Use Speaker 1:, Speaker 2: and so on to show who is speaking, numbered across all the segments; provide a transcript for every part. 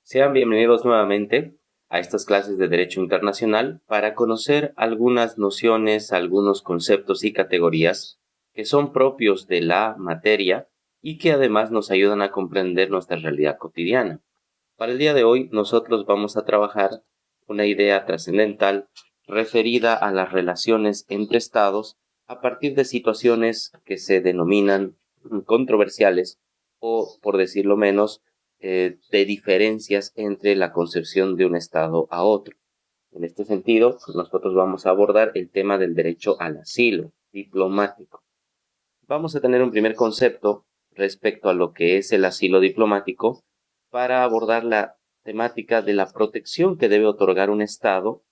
Speaker 1: Sean bienvenidos nuevamente a estas clases de Derecho Internacional para conocer algunas nociones, algunos conceptos y categorías que son propios de la materia y que además nos ayudan a comprender nuestra realidad cotidiana. Para el día de hoy, nosotros vamos a trabajar una idea trascendental referida a las relaciones entre estados a partir de situaciones que se denominan controversiales o, por decirlo menos, de diferencias entre la concepción de un estado a otro. En este sentido, nosotros vamos a abordar el tema del derecho al asilo diplomático. Vamos a tener un primer concepto respecto a lo que es el asilo diplomático para abordar la temática de la protección que debe otorgar un Estado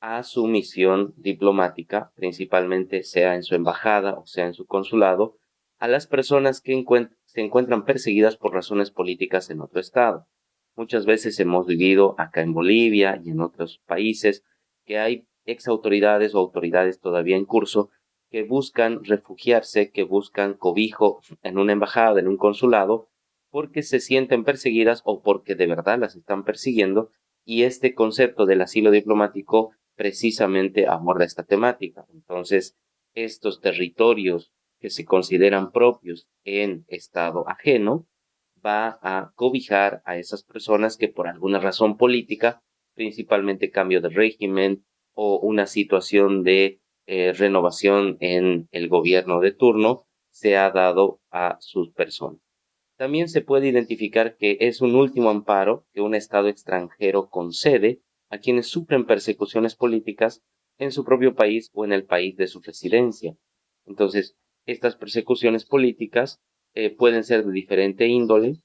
Speaker 1: a su misión diplomática, principalmente sea en su embajada o sea en su consulado, a las personas que se encuentran perseguidas por razones políticas en otro Estado. Muchas veces hemos vivido acá en Bolivia y en otros países que hay ex autoridades o autoridades todavía en curso que buscan refugiarse, que buscan cobijo en una embajada, en un consulado, porque se sienten perseguidas o porque de verdad las están persiguiendo, y este concepto del asilo diplomático precisamente aborda esta temática. Entonces, estos territorios que se consideran propios en estado ajeno va a cobijar a esas personas que por alguna razón política, principalmente cambio de régimen o una situación de renovación en el gobierno de turno, se ha dado a sus personas. También se puede identificar que es un último amparo que un Estado extranjero concede a quienes sufren persecuciones políticas en su propio país o en el país de su residencia. Entonces, estas persecuciones políticas pueden ser de diferente índole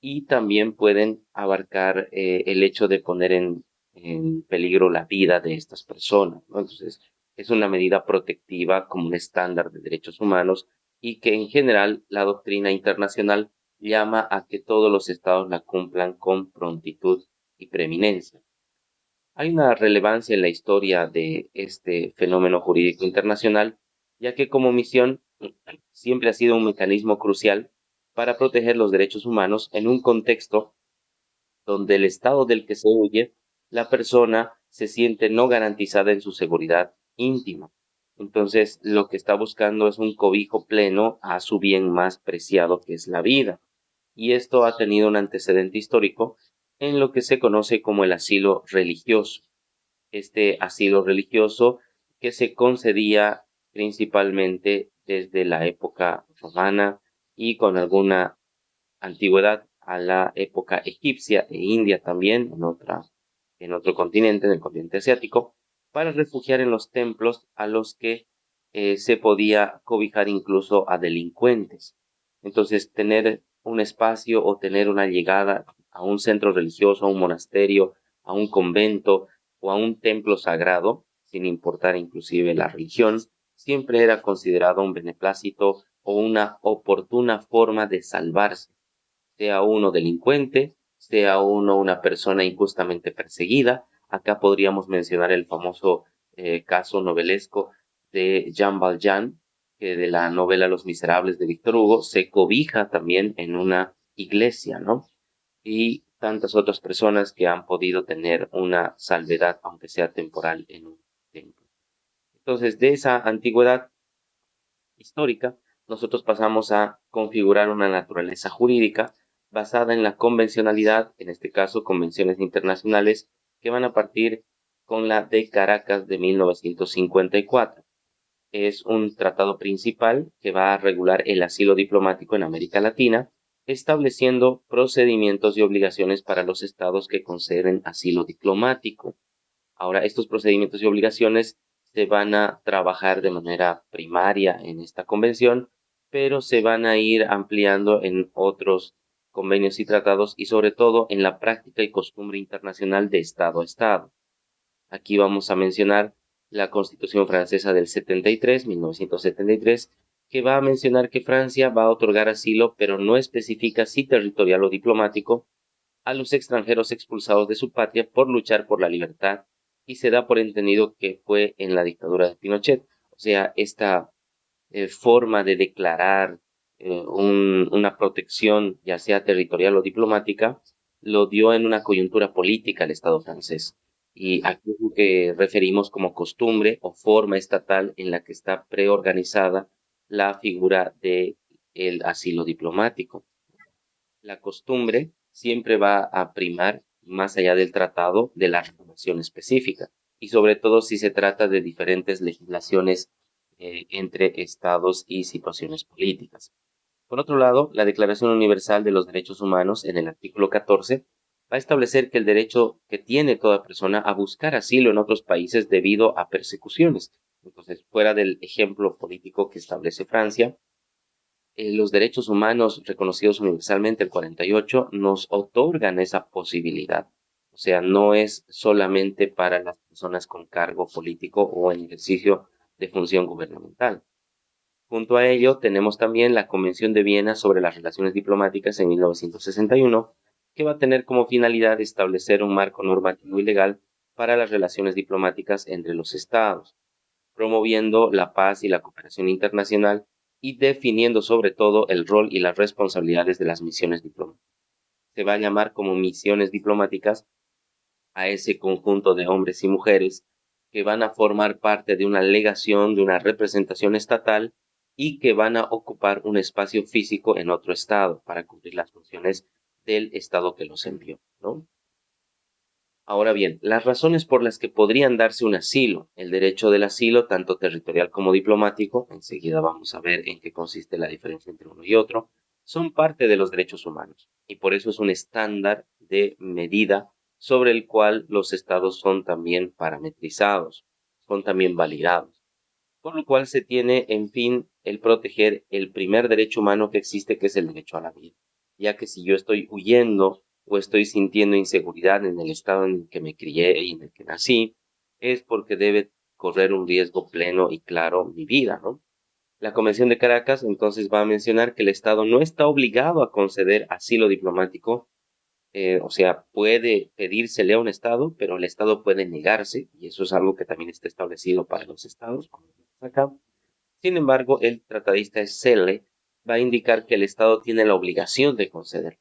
Speaker 1: y también pueden abarcar el hecho de poner en peligro la vida de estas personas, ¿no? Entonces, es una medida protectiva como un estándar de derechos humanos y que en general la doctrina internacional llama a que todos los estados la cumplan con prontitud y preeminencia. Hay una relevancia en la historia de este fenómeno jurídico internacional, ya que como misión siempre ha sido un mecanismo crucial para proteger los derechos humanos en un contexto donde el estado del que se huye, la persona se siente no garantizada en su seguridad íntima. Entonces, lo que está buscando es un cobijo pleno a su bien más preciado, que es la vida. Y esto ha tenido un antecedente histórico en lo que se conoce como el asilo religioso. Este asilo religioso que se concedía principalmente desde la época romana y con alguna antigüedad a la época egipcia e india también, en otro continente, en el continente asiático, para refugiar en los templos a los que se podía cobijar incluso a delincuentes. Entonces, tener un espacio o tener una llegada a un centro religioso, a un monasterio, a un convento o a un templo sagrado, sin importar inclusive la religión, siempre era considerado un beneplácito o una oportuna forma de salvarse, sea uno delincuente, sea uno una persona injustamente perseguida. Acá podríamos mencionar el famoso caso novelesco de Jean Valjean, que de la novela Los Miserables de Víctor Hugo se cobija también en una iglesia, ¿no? Y tantas otras personas que han podido tener una salvedad, aunque sea temporal, en un templo. Entonces, de esa antigüedad histórica, nosotros pasamos a configurar una naturaleza jurídica basada en la convencionalidad, en este caso convenciones internacionales, que van a partir con la de Caracas de 1954. Es un tratado principal que va a regular el asilo diplomático en América Latina, estableciendo procedimientos y obligaciones para los estados que conceden asilo diplomático. Ahora, estos procedimientos y obligaciones se van a trabajar de manera primaria en esta convención, pero se van a ir ampliando en otros convenios y tratados y sobre todo en la práctica y costumbre internacional de Estado a Estado. Aquí vamos a mencionar la Constitución francesa del 73, 1973, que va a mencionar que Francia va a otorgar asilo, pero no especifica si territorial o diplomático, a los extranjeros expulsados de su patria por luchar por la libertad, y se da por entendido que fue en la dictadura de Pinochet. O sea, esta forma de declarar una protección, ya sea territorial o diplomática, lo dio en una coyuntura política al Estado francés. Y aquí es lo que referimos como costumbre o forma estatal en la que está preorganizada la figura de el asilo diplomático. La costumbre siempre va a primar, más allá del tratado, de la regulación específica, y sobre todo si se trata de diferentes legislaciones entre estados y situaciones políticas. Por otro lado, la Declaración Universal de los Derechos Humanos, en el artículo 14, va a establecer que el derecho que tiene toda persona a buscar asilo en otros países debido a persecuciones. Entonces, fuera del ejemplo político que establece Francia, los derechos humanos reconocidos universalmente, el 48, nos otorgan esa posibilidad. O sea, no es solamente para las personas con cargo político o en ejercicio de función gubernamental. Junto a ello, tenemos también la Convención de Viena sobre las Relaciones Diplomáticas en 1961, que va a tener como finalidad establecer un marco normativo y legal para las relaciones diplomáticas entre los estados, promoviendo la paz y la cooperación internacional y definiendo sobre todo el rol y las responsabilidades de las misiones diplomáticas. Se va a llamar como misiones diplomáticas a ese conjunto de hombres y mujeres que van a formar parte de una legación, de una representación estatal y que van a ocupar un espacio físico en otro estado para cumplir las funciones del estado que los envió, ¿no? Ahora bien, las razones por las que podrían darse un asilo, el derecho del asilo, tanto territorial como diplomático, enseguida vamos a ver en qué consiste la diferencia entre uno y otro, son parte de los derechos humanos y por eso es un estándar de medida sobre el cual los estados son también parametrizados, son también validados. Por lo cual se tiene, en fin, el proteger el primer derecho humano que existe, que es el derecho a la vida. Ya que si yo estoy huyendo o estoy sintiendo inseguridad en el estado en el que me crié y en el que nací, es porque debe correr un riesgo pleno y claro mi vida, ¿no? La Convención de Caracas entonces va a mencionar que el Estado no está obligado a conceder asilo diplomático, o sea, puede pedírsele a un Estado, pero el Estado puede negarse, y eso es algo que también está establecido para los Estados, como acá. Sin embargo, el tratadista Selle va a indicar que el Estado tiene la obligación de conceder.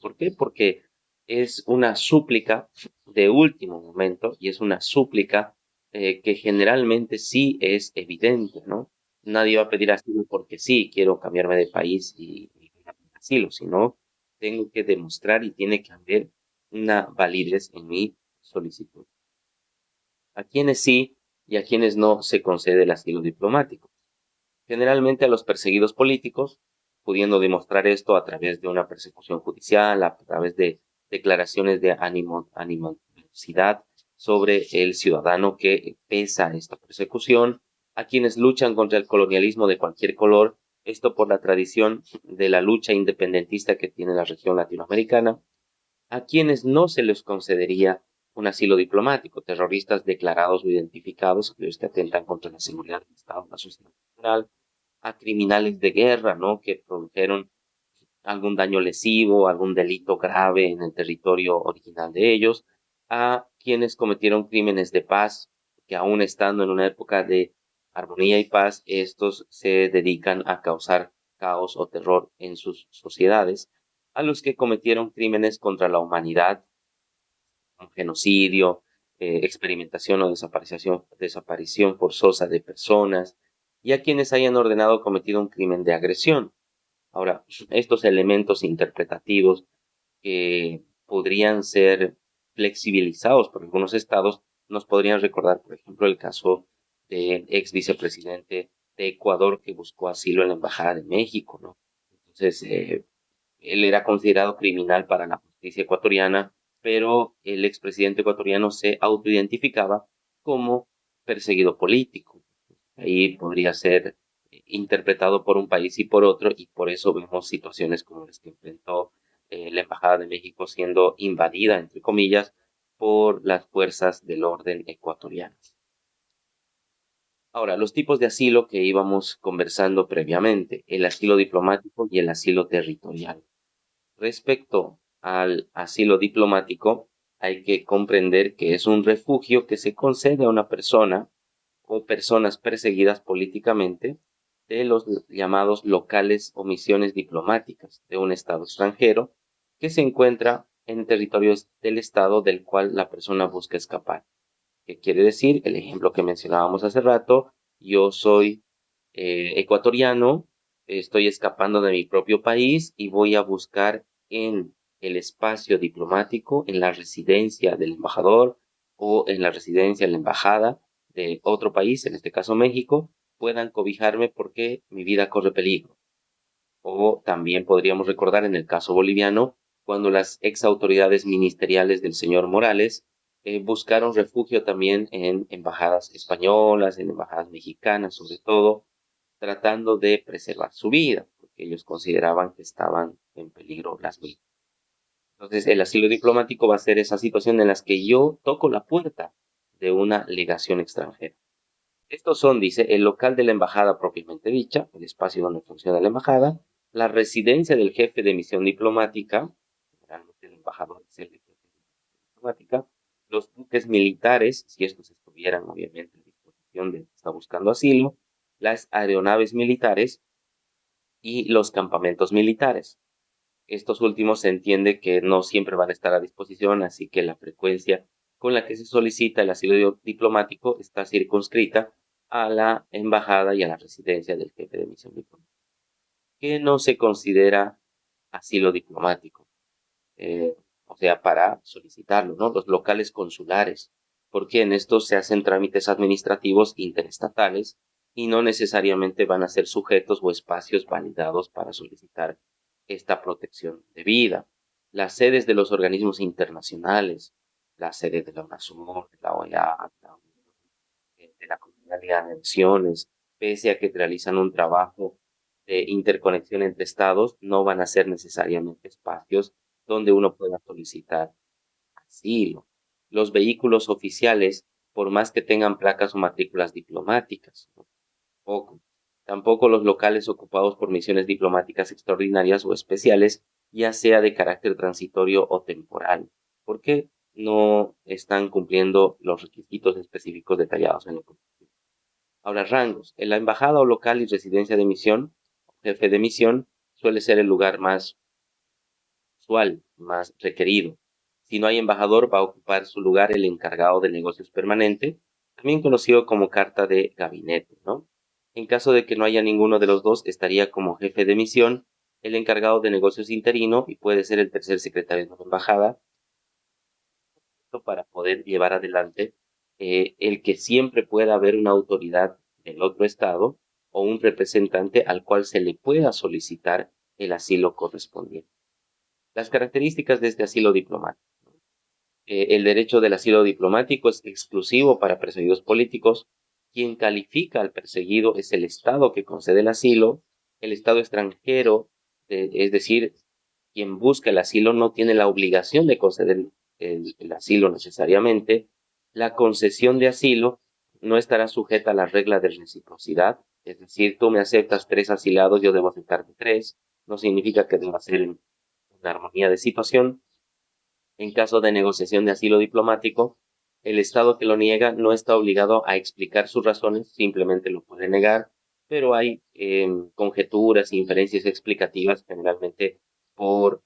Speaker 1: ¿Por qué? Porque es una súplica de último momento y es una súplica que generalmente sí es evidente, ¿no? Nadie va a pedir asilo porque sí, quiero cambiarme de país y asilo, sino tengo que demostrar y tiene que haber una validez en mi solicitud. A quienes sí y a quienes no se concede el asilo diplomático. Generalmente a los perseguidos políticos, pudiendo demostrar esto a través de una persecución judicial, a través de declaraciones de animosidad sobre el ciudadano que pesa esta persecución, a quienes luchan contra el colonialismo de cualquier color, esto por la tradición de la lucha independentista que tiene la región latinoamericana, a quienes no se les concedería un asilo diplomático, terroristas declarados o identificados, aquellos que atentan contra la seguridad del Estado, la sociedad nacional, a criminales de guerra, ¿no? Que produjeron algún daño lesivo, algún delito grave en el territorio original de ellos, a quienes cometieron crímenes de paz, que aún estando en una época de armonía y paz, estos se dedican a causar caos o terror en sus sociedades, a los que cometieron crímenes contra la humanidad, un genocidio, experimentación o desaparición forzosa de personas, y a quienes hayan ordenado o cometido un crimen de agresión. Ahora, estos elementos interpretativos que podrían ser flexibilizados por algunos estados nos podrían recordar, por ejemplo, el caso del ex vicepresidente de Ecuador que buscó asilo en la Embajada de México, ¿no? Entonces, él era considerado criminal para la justicia ecuatoriana, pero el expresidente ecuatoriano se autoidentificaba como perseguido político. Ahí podría ser interpretado por un país y por otro, y por eso vemos situaciones como las que enfrentó la Embajada de México siendo invadida, entre comillas, por las fuerzas del orden ecuatoriano. Ahora, los tipos de asilo que íbamos conversando previamente, el asilo diplomático y el asilo territorial. Respecto al asilo diplomático, hay que comprender que es un refugio que se concede a una persona o personas perseguidas políticamente de los llamados locales o misiones diplomáticas de un estado extranjero que se encuentra en territorios del estado del cual la persona busca escapar. ¿Qué quiere decir? El ejemplo que mencionábamos hace rato, yo soy ecuatoriano, estoy escapando de mi propio país y voy a buscar en el espacio diplomático, en la residencia del embajador o en la residencia de la embajada de otro país, en este caso México, puedan cobijarme porque mi vida corre peligro. O también podríamos recordar en el caso boliviano, cuando las ex autoridades ministeriales del señor Morales buscaron refugio también en embajadas españolas, en embajadas mexicanas sobre todo, tratando de preservar su vida, porque ellos consideraban que estaban en peligro las vidas. Entonces, el asilo diplomático va a ser esa situación en la que yo toco la puerta de una legación extranjera. Estos son, dice, el local de la embajada propiamente dicha, el espacio donde funciona la embajada, la residencia del jefe de misión diplomática, generalmente el embajador es el jefe de misión diplomática, los buques militares, si estos estuvieran obviamente a disposición de que está buscando asilo, las aeronaves militares y los campamentos militares. Estos últimos se entiende que no siempre van a estar a disposición, así que la frecuencia con la que se solicita el asilo diplomático está circunscrita a la embajada y a la residencia del jefe de misión diplomática. ¿Qué no se considera asilo diplomático? O sea, para solicitarlo, ¿no? Los locales consulares, porque en estos se hacen trámites administrativos interestatales y no necesariamente van a ser sujetos o espacios validados para solicitar esta protección debida. Las sedes de los organismos internacionales, la sede de la UNASUR, de la OEA, de la Comunidad de Naciones, pese a que realizan un trabajo de interconexión entre estados, no van a ser necesariamente espacios donde uno pueda solicitar asilo. Los vehículos oficiales, por más que tengan placas o matrículas diplomáticas, ¿no? Tampoco los locales ocupados por misiones diplomáticas extraordinarias o especiales, ya sea de carácter transitorio o temporal, porque no están cumpliendo los requisitos específicos detallados en la Constitución. Ahora, rangos. En la embajada o local y residencia de misión, jefe de misión, suele ser el lugar más usual, más requerido. Si no hay embajador, va a ocupar su lugar el encargado de negocios permanente, también conocido como carta de gabinete, ¿no? En caso de que no haya ninguno de los dos, estaría como jefe de misión el encargado de negocios interino y puede ser el tercer secretario de la embajada para poder llevar adelante el que siempre pueda haber una autoridad del otro estado o un representante al cual se le pueda solicitar el asilo correspondiente. Las características de este asilo diplomático. El derecho del asilo diplomático es exclusivo para perseguidos políticos. Quien califica al perseguido es el Estado que concede el asilo. El Estado extranjero, es decir, quien busca el asilo no tiene la obligación de conceder el asilo necesariamente. La concesión de asilo no estará sujeta a la regla de reciprocidad. Es decir, tú me aceptas 3 asilados, yo debo aceptarte 3. No significa que deba ser en armonía de situación. En caso de negociación de asilo diplomático, el Estado que lo niega no está obligado a explicar sus razones, simplemente lo puede negar, pero hay conjeturas e inferencias explicativas generalmente por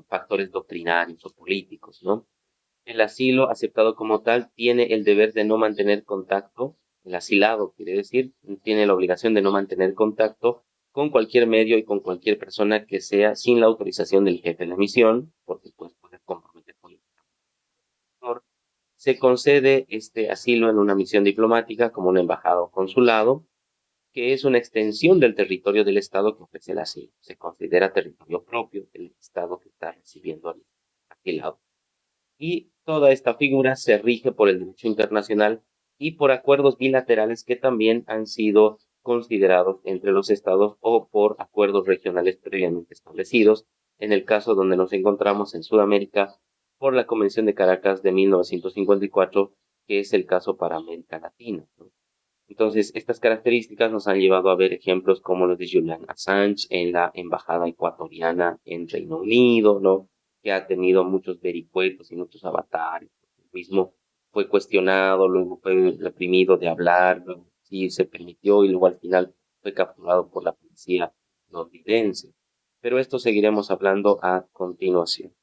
Speaker 1: factores doctrinarios o políticos, ¿no? El asilo aceptado como tal tiene el deber de no mantener contacto, el asilado quiere decir, tiene la obligación de no mantener contacto con cualquier medio y con cualquier persona que sea sin la autorización del jefe de la misión, porque pues puede comprometer políticamente. Se concede este asilo en una misión diplomática como una embajada o consulado, que es una extensión del territorio del Estado que ofrece el asilo. Se considera territorio propio del Estado que está recibiendo al asilado. Y toda esta figura se rige por el derecho internacional y por acuerdos bilaterales que también han sido considerados entre los estados o por acuerdos regionales previamente establecidos, en el caso donde nos encontramos en Sudamérica por la Convención de Caracas de 1954, que es el caso para América Latina, ¿no? Entonces, estas características nos han llevado a ver ejemplos como los de Julian Assange en la embajada ecuatoriana en Reino Unido, ¿no? Que ha tenido muchos vericuetos y muchos avatares. El mismo fue cuestionado, luego fue reprimido de hablar, luego sí se permitió y luego al final fue capturado por la policía londinense. Pero esto seguiremos hablando a continuación.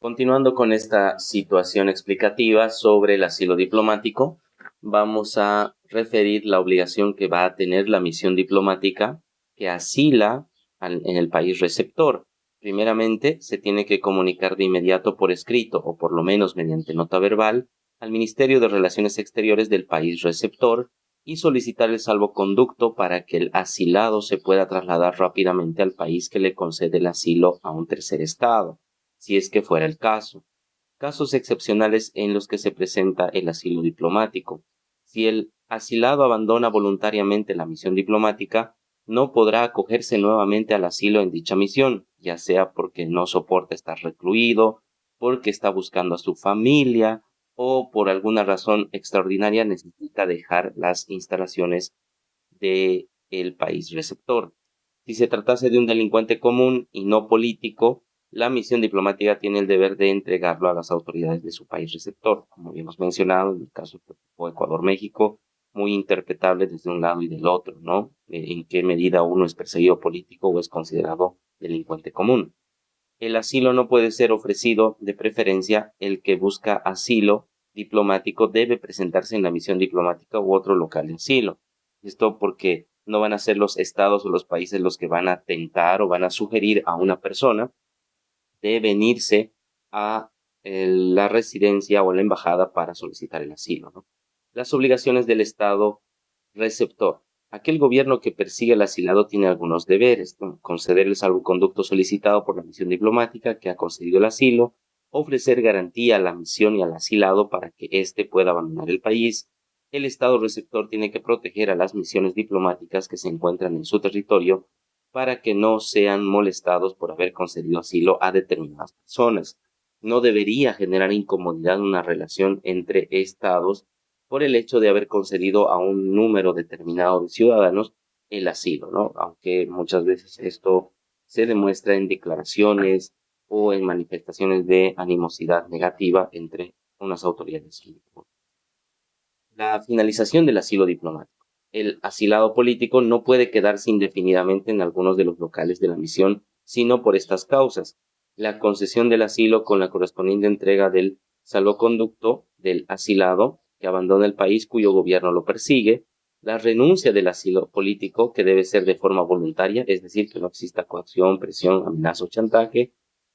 Speaker 1: Continuando con esta situación explicativa sobre el asilo diplomático, vamos a referir la obligación que va a tener la misión diplomática que asila en el país receptor. Primeramente, se tiene que comunicar de inmediato por escrito o por lo menos mediante nota verbal al Ministerio de Relaciones Exteriores del país receptor y solicitar el salvoconducto para que el asilado se pueda trasladar rápidamente al país que le concede el asilo a un tercer estado, si es que fuera el caso. Casos excepcionales en los que se presenta el asilo diplomático. Si el asilado abandona voluntariamente la misión diplomática, no podrá acogerse nuevamente al asilo en dicha misión, ya sea porque no soporta estar recluido, porque está buscando a su familia o por alguna razón extraordinaria necesita dejar las instalaciones del país receptor. Si se tratase de un delincuente común y no político, la misión diplomática tiene el deber de entregarlo a las autoridades de su país receptor, como ya hemos mencionado en el caso de Ecuador-México, muy interpretable desde un lado y del otro, ¿no? En qué medida uno es perseguido político o es considerado delincuente común. El asilo no puede ser ofrecido, de preferencia, el que busca asilo diplomático debe presentarse en la misión diplomática u otro local de asilo. Esto porque no van a ser los estados o los países los que van a tentar o van a sugerir a una persona de venirse a la residencia o la embajada para solicitar el asilo, ¿no? Las obligaciones del estado receptor. Aquel gobierno que persigue al asilado tiene algunos deberes, ¿no? Conceder el salvoconducto solicitado por la misión diplomática que ha concedido el asilo, ofrecer garantía a la misión y al asilado para que éste pueda abandonar el país. El estado receptor tiene que proteger a las misiones diplomáticas que se encuentran en su territorio para que no sean molestados por haber concedido asilo a determinadas personas. No debería generar incomodidad una relación entre estados por el hecho de haber concedido a un número determinado de ciudadanos el asilo, ¿no? Aunque muchas veces esto se demuestra en declaraciones o en manifestaciones de animosidad negativa entre unas autoridades y otras. La finalización del asilo diplomático. El asilado político no puede quedarse indefinidamente en algunos de los locales de la misión, sino por estas causas. La concesión del asilo con la correspondiente entrega del salvoconducto del asilado que abandona el país cuyo gobierno lo persigue, la renuncia del asilo político que debe ser de forma voluntaria, es decir, que no exista coacción, presión, amenaza o chantaje,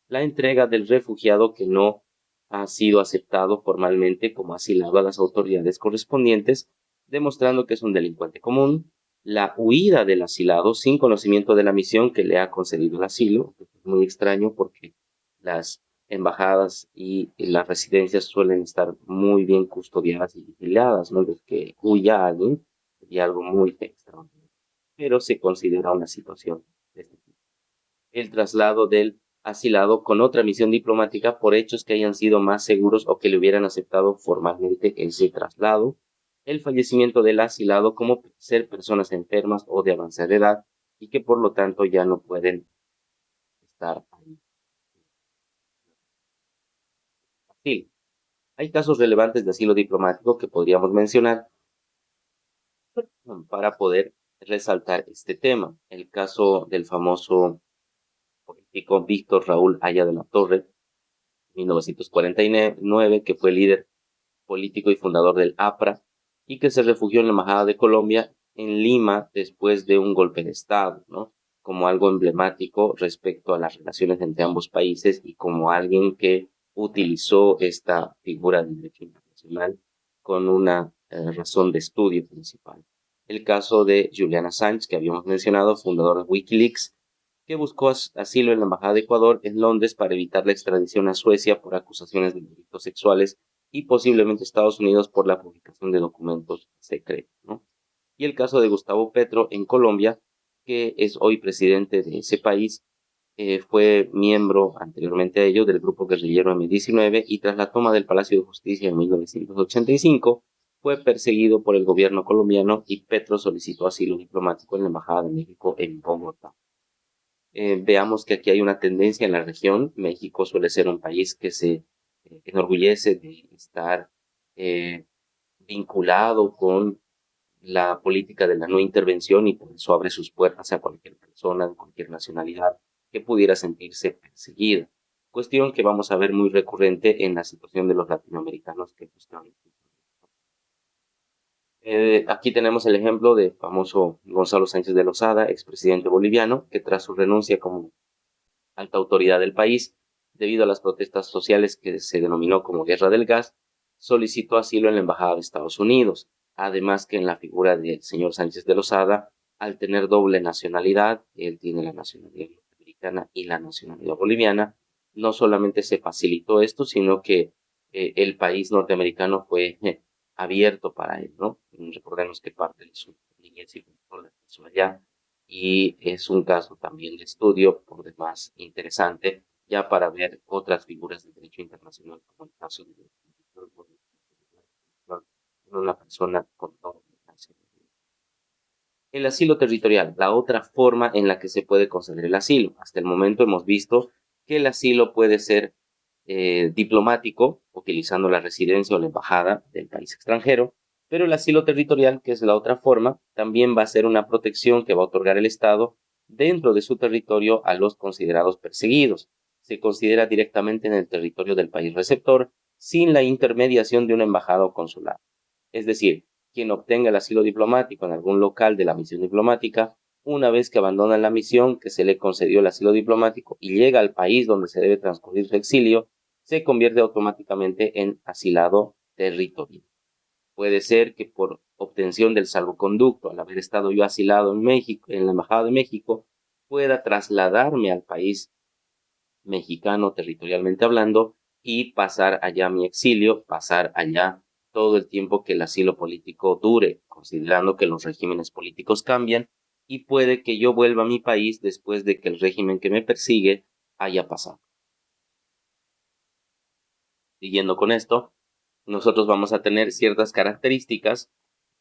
Speaker 1: la entrega del refugiado que no ha sido aceptado formalmente como asilado a las autoridades correspondientes, demostrando que es un delincuente común, la huida del asilado sin conocimiento de la misión que le ha concedido el asilo, es muy extraño porque las embajadas y las residencias suelen estar muy bien custodiadas y vigiladas, ¿no? Desde que huya alguien sería algo muy extraordinario, pero se considera una situación de este tipo. El traslado del asilado con otra misión diplomática por hechos que hayan sido más seguros o que le hubieran aceptado formalmente ese traslado, el fallecimiento del asilado como ser personas enfermas o de avanzada edad y que por lo tanto ya no pueden estar ahí. Asilo. Hay casos relevantes de asilo diplomático que podríamos mencionar para poder resaltar este tema. El caso del famoso político Víctor Raúl Haya de la Torre, 1949, que fue líder político y fundador del APRA, y que se refugió en la Embajada de Colombia en Lima después de un golpe de Estado, ¿no? Como algo emblemático respecto a las relaciones entre ambos países y como alguien que utilizó esta figura de derecho internacional con una razón de estudio principal. El caso de Julian Assange, que habíamos mencionado, fundador de Wikileaks, que buscó asilo en la Embajada de Ecuador en Londres para evitar la extradición a Suecia por acusaciones de delitos sexuales y posiblemente Estados Unidos por la publicación de documentos secretos, ¿no? Y el caso de Gustavo Petro en Colombia, que es hoy presidente de ese país, fue miembro anteriormente a ello del grupo guerrillero M-19 y tras la toma del Palacio de Justicia en 1985 fue perseguido por el gobierno colombiano y Petro solicitó asilo diplomático en la Embajada de México en Bogotá. Veamos que aquí hay una tendencia en la región. México suele ser un país que se enorgullece de estar eh, vinculado con la política de la no intervención y por eso abre sus puertas a cualquier persona de cualquier nacionalidad que pudiera sentirse perseguida. cuestión que vamos a ver muy recurrente en la situación de los latinoamericanos que buscan. Aquí tenemos el ejemplo del famoso Gonzalo Sánchez de Lozada, expresidente boliviano, que tras su renuncia como alta autoridad del país, debido a las protestas sociales que se denominó como Guerra del Gas, solicitó asilo en la Embajada de Estados Unidos. Además que en la figura del señor Sánchez de Lozada, al tener doble nacionalidad, él tiene la nacionalidad norteamericana y la nacionalidad boliviana, no solamente se facilitó esto, sino que el país norteamericano fue abierto para él, ¿no? Recordemos que parte de su niñez y juventud la allá, y es un caso también de estudio por demás interesante ya para ver otras figuras del derecho internacional como el caso de una persona con doble nacionalidad. El asilo territorial, la otra forma en la que se puede conceder el asilo. Hasta el momento hemos visto que el asilo puede ser diplomático, utilizando la residencia o la embajada del país extranjero, pero el asilo territorial, que es la otra forma, también va a ser una protección que va a otorgar el Estado dentro de su territorio a los considerados perseguidos. Se considera directamente en el territorio del país receptor, sin la intermediación de una embajada o consulado. Es decir, quien obtenga el asilo diplomático en algún local de la misión diplomática, una vez que abandona la misión que se le concedió el asilo diplomático y llega al país donde se debe transcurrir su exilio, se convierte automáticamente en asilado territorial. Puede ser que por obtención del salvoconducto, al haber estado yo asilado en México, en la Embajada de México, pueda trasladarme al país mexicano territorialmente hablando y pasar allá mi exilio, pasar allá todo el tiempo que el asilo político dure, considerando que los regímenes políticos cambian y puede que yo vuelva a mi país después de que el régimen que me persigue haya pasado. Siguiendo con esto, nosotros vamos a tener ciertas características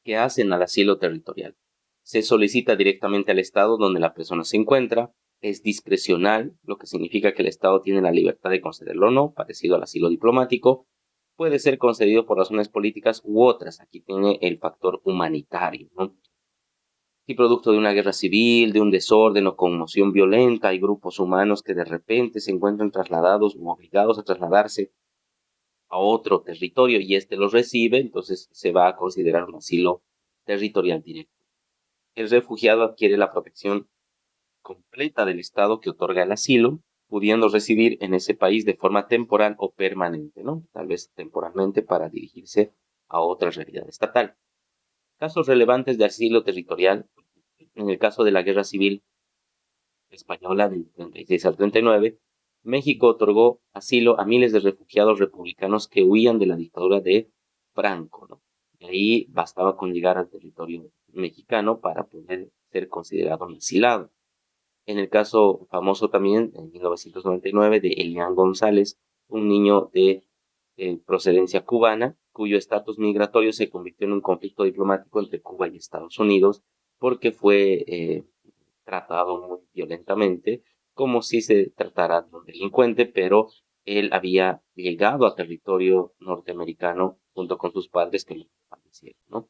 Speaker 1: que hacen al asilo territorial. Se solicita directamente al Estado donde la persona se encuentra, es discrecional, lo que significa que el Estado tiene la libertad de concederlo o no, parecido al asilo diplomático, puede ser concedido por razones políticas u otras. Aquí tiene el factor humanitario, ¿no? Si producto de una guerra civil, de un desorden o conmoción violenta, hay grupos humanos que de repente se encuentran trasladados o obligados a trasladarse a otro territorio y éste los recibe, entonces se va a considerar un asilo territorial directo. El refugiado adquiere la protección completa del Estado que otorga el asilo, pudiendo residir en ese país de forma temporal o permanente, ¿no? Tal vez temporalmente para dirigirse a otra realidad estatal. Casos relevantes de asilo territorial. En el caso de la Guerra Civil Española del 36 al 39, México otorgó asilo a miles de refugiados republicanos que huían de la dictadura de Franco, ¿no? Y ahí bastaba con llegar al territorio mexicano para poder ser considerado un asilado. En el caso famoso también, en 1999, de Elian González, un niño de procedencia cubana, cuyo estatus migratorio se convirtió en un conflicto diplomático entre Cuba y Estados Unidos, porque fue tratado muy violentamente, como si se tratara de un delincuente, pero él había llegado a territorio norteamericano junto con sus padres que lo fallecieron, ¿no?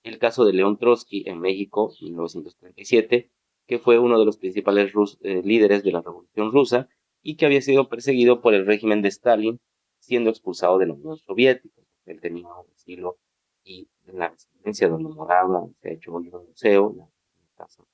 Speaker 1: El caso de León Trotsky en México, 1937, que fue uno de los principales líderes de la Revolución Rusa y que había sido perseguido por el régimen de Stalin, siendo expulsado de la Unión Soviética. Él tenía un estilo y en la residencia donde moraba se ha hecho un museo, la casa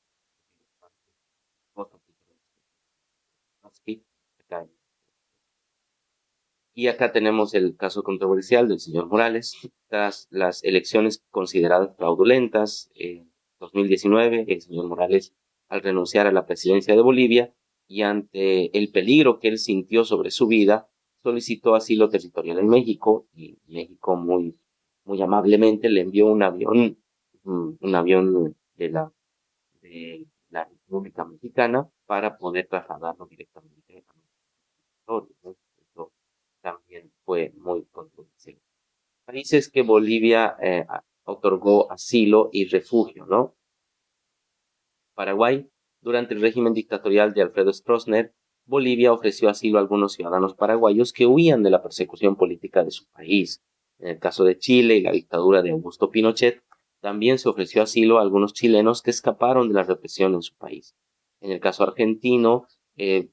Speaker 1: y acá tenemos el caso controversial del señor Morales. Tras las elecciones consideradas fraudulentas en 2019, el señor Morales, al renunciar a la presidencia de Bolivia y ante el peligro que él sintió sobre su vida, solicitó asilo territorial en México y México muy amablemente le envió un avión de la República Mexicana para poder trasladarlo directamente a nuestro territorio, ¿no? Esto también fue muy controversial. Países que Bolivia otorgó asilo y refugio, ¿no? Paraguay, durante el régimen dictatorial de Alfredo Stroessner, Bolivia ofreció asilo a algunos ciudadanos paraguayos que huían de la persecución política de su país. En el caso de Chile y la dictadura de Augusto Pinochet, también se ofreció asilo a algunos chilenos que escaparon de la represión en su país. En el caso argentino,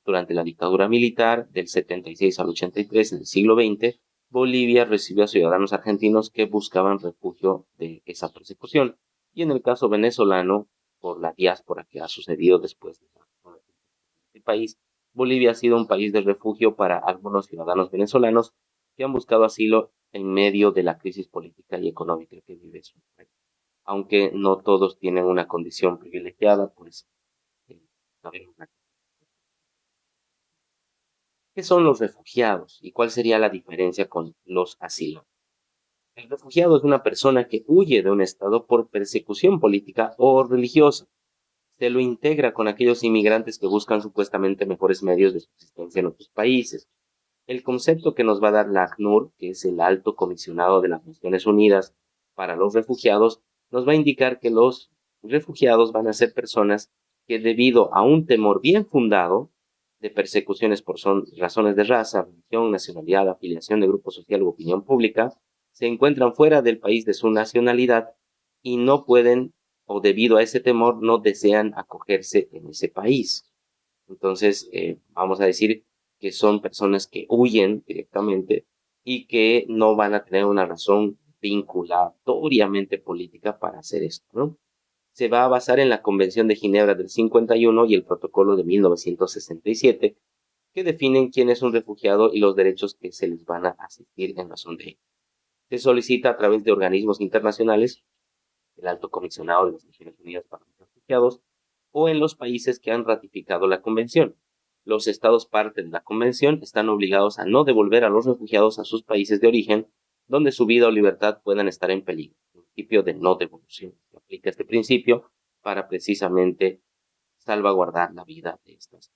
Speaker 1: Durante la dictadura militar del 76 al 83 en el siglo XX, Bolivia recibió a ciudadanos argentinos que buscaban refugio de esa persecución. Y en el caso venezolano, por la diáspora que ha sucedido después de el país, Bolivia ha sido un país de refugio para algunos ciudadanos venezolanos que han buscado asilo en medio de la crisis política y económica que vive su país. Aunque no todos tienen una condición privilegiada, pues sabemos qué son los refugiados y cuál sería la diferencia con los asilos. El refugiado es una persona que huye de un estado por persecución política o religiosa. Se lo integra con aquellos inmigrantes que buscan supuestamente mejores medios de subsistencia en otros países. El concepto que nos va a dar la ACNUR, que es el Alto Comisionado de las Naciones Unidas para los Refugiados, nos va a indicar que los refugiados van a ser personas que debido a un temor bien fundado de persecuciones por razones de raza, religión, nacionalidad, afiliación de grupo social u opinión pública, se encuentran fuera del país de su nacionalidad y no pueden, o debido a ese temor, no desean acogerse en ese país. Entonces, vamos a decir que son personas que huyen directamente y que no van a tener una razón vinculatoriamente política para hacer esto, ¿no? Se va a basar en la Convención de Ginebra del 51 y el Protocolo de 1967, que definen quién es un refugiado y los derechos que se les van a asistir en razón de ello. Se solicita a través de organismos internacionales, el Alto Comisionado de las Naciones Unidas para los Refugiados, o en los países que han ratificado la Convención. Los estados parte de la Convención están obligados a no devolver a los refugiados a sus países de origen, donde su vida o libertad puedan estar en peligro. El principio de no devolución. Se aplica este principio para precisamente salvaguardar la vida de estas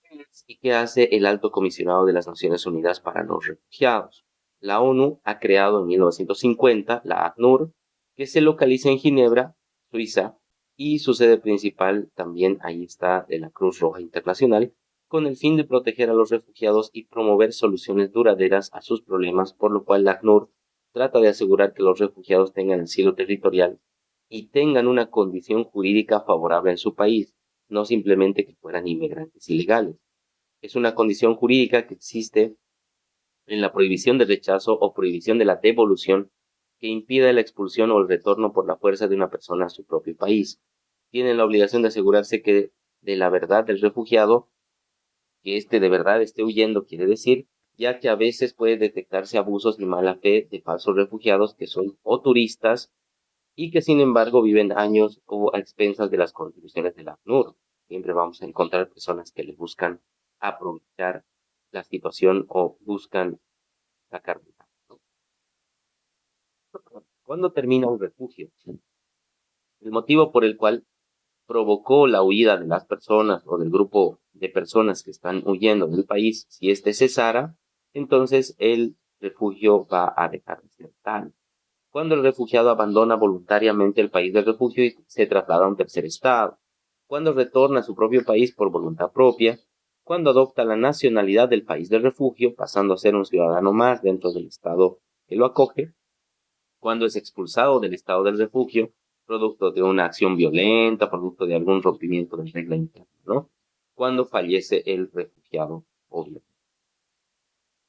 Speaker 1: personas. ¿Y qué hace el Alto Comisionado de las Naciones Unidas para los Refugiados? La ONU ha creado en 1950 la ACNUR, que se localiza en Ginebra, Suiza, y su sede principal también ahí está de la Cruz Roja Internacional, con el fin de proteger a los refugiados y promover soluciones duraderas a sus problemas, por lo cual la ACNUR trata de asegurar que los refugiados tengan asilo territorial y tengan una condición jurídica favorable en su país, no simplemente que fueran inmigrantes ilegales. Es una condición jurídica que existe en la prohibición de rechazo o prohibición de la devolución que impida la expulsión o el retorno por la fuerza de una persona a su propio país. Tienen la obligación de asegurarse que de la verdad del refugiado, que éste de verdad esté huyendo, quiere decir, ya que a veces puede detectarse abusos y mala fe de falsos refugiados que son o turistas y que sin embargo viven años o a expensas de las contribuciones de la ACNUR. Siempre vamos a encontrar personas que les buscan aprovechar la situación o buscan sacar ventaja, ¿no? ¿Cuándo termina un refugio? El motivo por el cual provocó la huida de las personas o del grupo de personas que están huyendo del país, si éste cesara, entonces el refugio va a dejar de ser tal. Cuando el refugiado abandona voluntariamente el país del refugio y se traslada a un tercer estado, cuando retorna a su propio país por voluntad propia, cuando adopta la nacionalidad del país del refugio, pasando a ser un ciudadano más dentro del estado que lo acoge, cuando es expulsado del estado del refugio, producto de una acción violenta, producto de algún rompimiento de regla interna, ¿no? Cuando fallece el refugiado, obvio.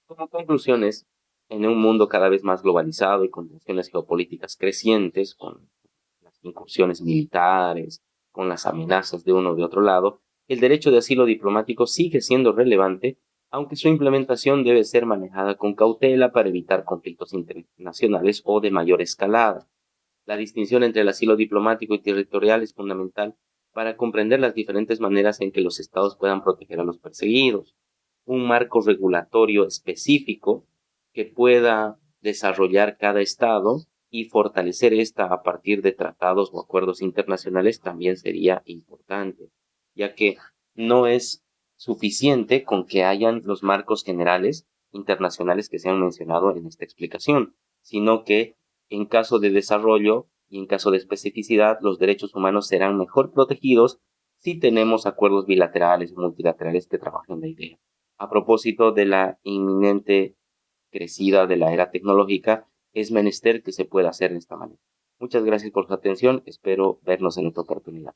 Speaker 1: Como conclusiones, en un mundo cada vez más globalizado y con tensiones geopolíticas crecientes, con las incursiones militares, con las amenazas de uno o de otro lado, el derecho de asilo diplomático sigue siendo relevante, aunque su implementación debe ser manejada con cautela para evitar conflictos internacionales o de mayor escalada. La distinción entre el asilo diplomático y territorial es fundamental para comprender las diferentes maneras en que los estados puedan proteger a los perseguidos. Un marco regulatorio específico que pueda desarrollar cada estado y fortalecer esta a partir de tratados o acuerdos internacionales también sería importante, ya que no es suficiente con que hayan los marcos generales internacionales que se han mencionado en esta explicación, sino que en caso de desarrollo y en caso de especificidad, los derechos humanos serán mejor protegidos si tenemos acuerdos bilaterales o multilaterales que trabajen en la idea. A propósito de la inminente crecida de la era tecnológica, es menester que se pueda hacer de esta manera. Muchas gracias por su atención, espero vernos en otra oportunidad.